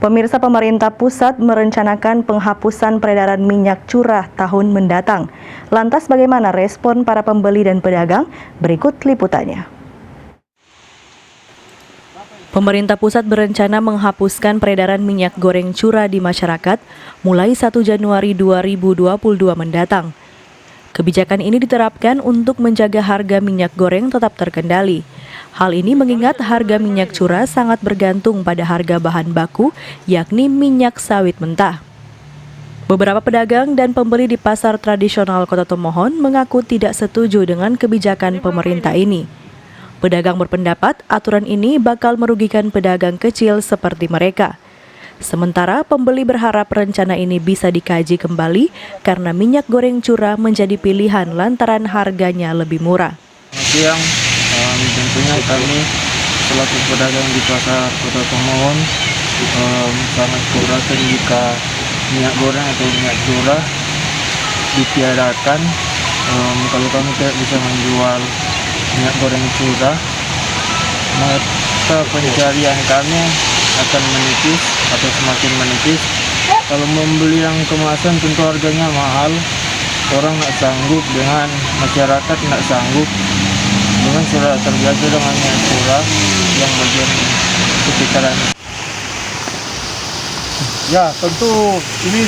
Pemirsa, pemerintah pusat merencanakan penghapusan peredaran minyak curah tahun mendatang. Lantas bagaimana respon para pembeli dan pedagang? Berikut liputannya. Pemerintah pusat berencana menghapuskan peredaran minyak goreng curah di masyarakat mulai 1 Januari 2022 mendatang. Kebijakan ini diterapkan untuk menjaga harga minyak goreng tetap terkendali. Hal ini mengingat harga minyak curah sangat bergantung pada harga bahan baku, yakni minyak sawit mentah. Beberapa pedagang dan pembeli di pasar tradisional Kota Tomohon mengaku tidak setuju dengan kebijakan pemerintah ini. Pedagang berpendapat aturan ini bakal merugikan pedagang kecil seperti mereka. Sementara pembeli berharap rencana ini bisa dikaji kembali karena minyak goreng curah menjadi pilihan lantaran harganya lebih murah. Siang, tentunya kami selaku pedagang di pasar Kota Tomohon sangat keberatan jika minyak goreng atau minyak curah ditiadakan. Kalau kami tidak bisa menjual minyak goreng curah, maka pencarian kami akan menipis atau semakin menipis. Kalau membeli yang kemasan tentu harganya mahal, orang nggak sanggup, dengan masyarakat nggak sanggup, dengan sudah terbiasa dengan minyak curah yang bagian sekitaran. Ya, tentu ini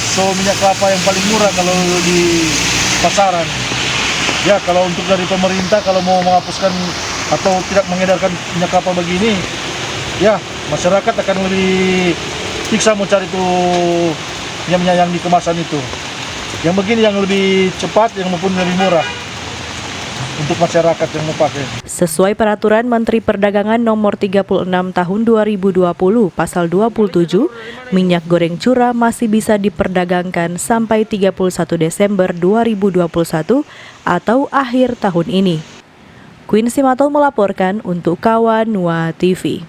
minyak kelapa yang paling murah kalau di pasaran. Ya, kalau untuk dari pemerintah kalau mau menghapuskan atau tidak mengedarkan minyak kelapa begini, ya masyarakat akan lebih siksa mau cari tuh minyak yang di kemasan itu. Yang begini yang lebih cepat, yang maupun lebih murah untuk masyarakat yang mau pakai. Sesuai peraturan Menteri Perdagangan nomor 36 tahun 2020 pasal 27, minyak goreng curah masih bisa diperdagangkan sampai 31 Desember 2021 atau akhir tahun ini. Queen Simato melaporkan untuk Kawan Nua TV.